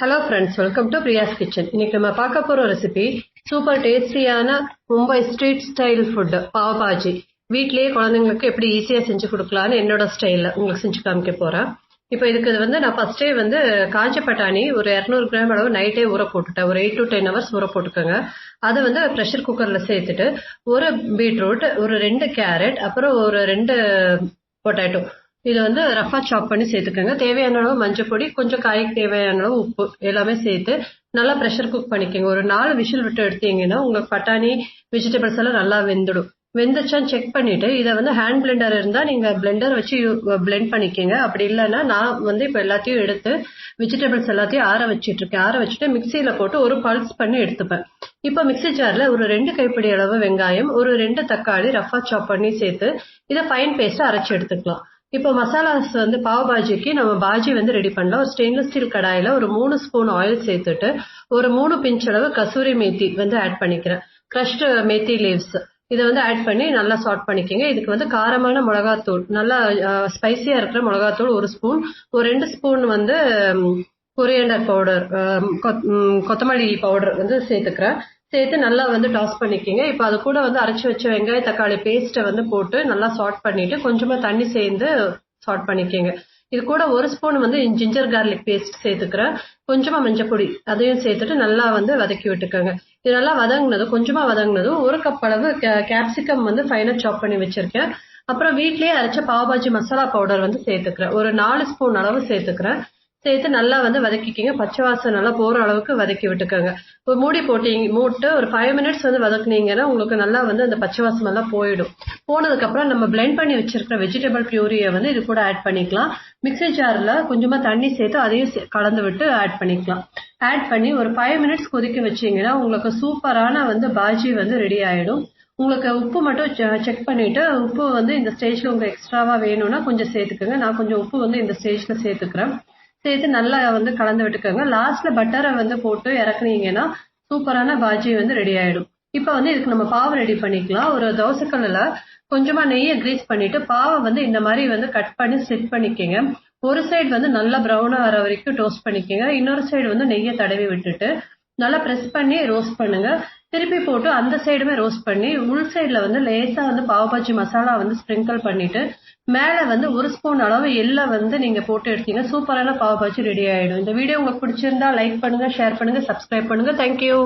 Hello friends, welcome to Priya's kitchen. இன்னைக்கு நம்ம பார்க்க போற ரெசிபி சூப்பர் டேஸ்டியான Mumbai street style food pav bhaji. வீட்லயே குழந்தைங்களுக்கு எப்படி ஈஸியா செஞ்சு கொடுக்கலான்னு என்னோட ஸ்டைல்ல உங்களுக்கு செஞ்சு காமிக்க போறேன். இப்போ இதுக்கு நான் ஃபர்ஸ்டே காஞ்ச பட்டாணி ஒரு 200 கிராம் அளவு நைட்டே ஊற போட்டுட்டேன். ஒரு 8 to 10 hours ஊற போட்டுக்கோங்க. அதை ப்ரெஷர் குக்கர்ல சேர்த்துட்டு ஒரு பீட்ரூட், ஒரு 2 கேரட், அப்புறம் ஒரு 2 பொட்டேட்டோ இது ரஃபா சாப் பண்ணி சேர்த்துக்கோங்க. தேவையான அளவு மஞ்சள் பொடி, கொஞ்சம் காய்க்கு தேவையான அளவு உப்பு எல்லாமே சேர்த்து நல்லா ப்ரெஷர் குக் பண்ணிக்கோங்க. ஒரு 4 விசில் விட்டு எடுத்தீங்கன்னா உங்களுக்கு பட்டாணி வெஜிடபிள்ஸ் எல்லாம் நல்லா வெந்துடும். வெந்துச்சான்னு செக் பண்ணிட்டு இதை ஹேண்ட் பிளெண்டர் இருந்தா நீங்க பிளெண்டர் வச்சு பிளெண்ட் பண்ணிக்கோங்க. அப்படி இல்லைன்னா நான் இப்போ எல்லாத்தையும் எடுத்து வெஜிடபிள்ஸ் எல்லாத்தையும் ஆற வச்சுட்டு இருக்கேன். ஆற வச்சுட்டு மிக்சியில போட்டு ஒரு பல்ஸ் பண்ணி எடுத்துப்பேன். இப்போ மிக்சி ஜார்ல ஒரு 2 கைப்பிடி அளவு வெங்காயம், ஒரு 2 தக்காளி ரஃபா சாப் பண்ணி சேர்த்து இதை ஃபைன் பேஸ்டா அரைச்சு எடுத்துக்கலாம். இப்போ மசாலாஸ் பாவ் பாஜிக்கு நம்ம பாஜி ரெடி பண்ணலாம். ஒரு ஸ்டெயின்லெஸ் ஸ்டீல் கடாயில ஒரு 3 ஸ்பூன் ஆயில் சேர்த்துட்டு ஒரு 3 பிஞ்ச் அளவு கசூரி மேத்தி ஆட் பண்ணிக்கிறேன். கிரஷ்டு மேத்தி லீவ்ஸ் இதை ஆட் பண்ணி நல்லா சாட் பண்ணிக்கோங்க. இதுக்கு காரமான மிளகாத்தூள், நல்லா ஸ்பைசியா இருக்கிற மிளகாத்தூள் 1 ஸ்பூன், ஒரு 2 ஸ்பூன் கொரியண்டர் பவுடர், கொத்தமல்லி பவுடர் சேர்த்துக்கிறேன். சேர்த்து நல்லா டாஸ் பண்ணிக்கோங்க. இப்போ அது கூட அரைச்சு வச்ச வெங்காய தக்காளி பேஸ்ட்டை போட்டு நல்லா சாட் பண்ணிட்டு கொஞ்சமா தண்ணி சேர்ந்து சாட் பண்ணிக்கோங்க. இது கூட 1 ஸ்பூன் ஜிஞ்சர் கார்லிக் பேஸ்ட் சேர்த்துக்கிறேன். கொஞ்சமா மஞ்சள் பொடி அதையும் சேர்த்துட்டு நல்லா வதக்கி விட்டுக்கோங்க. இது நல்லா கொஞ்சமா வதங்கினதும் 1 கப் அளவு கேப்சிகம் ஃபைனா சாப் பண்ணி வச்சிருக்கேன். அப்புறம் வீட்லயே அரைச்ச பாவ் பாஜி மசாலா பவுடர் சேர்த்துக்கிறேன். ஒரு 4 ஸ்பூன் அளவு சேர்த்துக்கிறேன். சேர்த்து நல்லா வதக்கிக்கிங்க. பச்சை வாசம் நல்லா போற அளவுக்கு வதக்கி விட்டுக்கோங்க. ஒரு மூடி மூட்டு ஒரு 5 மினிட்ஸ் வதக்குனீங்கன்னா உங்களுக்கு நல்லா அந்த பச்சை வாசம் எல்லாம் போயிடும். போனதுக்கு அப்புறம் நம்ம பிளெண்ட் பண்ணி வச்சிருக்கிற வெஜிடபிள் பியூரியை இது கூட ஆட் பண்ணிக்கலாம். மிக்ஸி ஜார்ல கொஞ்சமா தண்ணி சேர்த்து அதையும் கலந்து விட்டு ஆட் பண்ணிக்கலாம். ஆட் பண்ணி ஒரு 5 மினிட்ஸ் கொதிக்க வச்சீங்கன்னா உங்களுக்கு சூப்பரான பாஜி ரெடி ஆயிடும். உங்களுக்கு உப்பு மட்டும் செக் பண்ணிட்டு உப்பு இந்த ஸ்டேஜ்ல உங்களுக்கு எக்ஸ்ட்ராவா வேணும்னா கொஞ்சம் சேர்த்துக்கோங்க. நான் கொஞ்சம் உப்பு இந்த ஸ்டேஜ்ல சேர்த்துக்கிறேன். சேர்த்து நல்லா கலந்து விட்டுக்கோங்க. லாஸ்ட்ல பட்டரை போட்டு இறக்குனீங்கன்னா சூப்பரான பாஜி ரெடி ஆயிடும். இப்போ இதுக்கு நம்ம பாவை ரெடி பண்ணிக்கலாம். ஒரு தோசைக்கல்லுல கொஞ்சமா நெய்யை கிரீஸ் பண்ணிட்டு பாவை இந்த மாதிரி கட் பண்ணி செட் பண்ணிக்கோங்க. ஒரு சைடு நல்லா ப்ரௌனா வர வரைக்கும் டோஸ்ட் பண்ணிக்கோங்க. இன்னொரு சைடு நெய்யை தடவி விட்டுட்டு நல்லா பிரஸ் பண்ணி ரோஸ்ட் பண்ணுங்க. திருப்பி போட்டு அந்த சைடுமே ரோஸ்ட் பண்ணி உள் சைடுல லேசா பாவ் பாஜி மசாலா ஸ்ப்ரிங்கிள் பண்ணிட்டு மேல 1 ஸ்பூன் அளவு எள்ள நீங்க போட்டு எடுத்தீங்கன்னா சூப்பரான பாவ் பாஜி ரெடி ஆயிடும். இந்த வீடியோ உங்களுக்கு பிடிச்சிருந்தா லைக் பண்ணுங்க, ஷேர் பண்ணுங்க, சப்ஸ்கிரைப் பண்ணுங்க. தேங்க்யூ.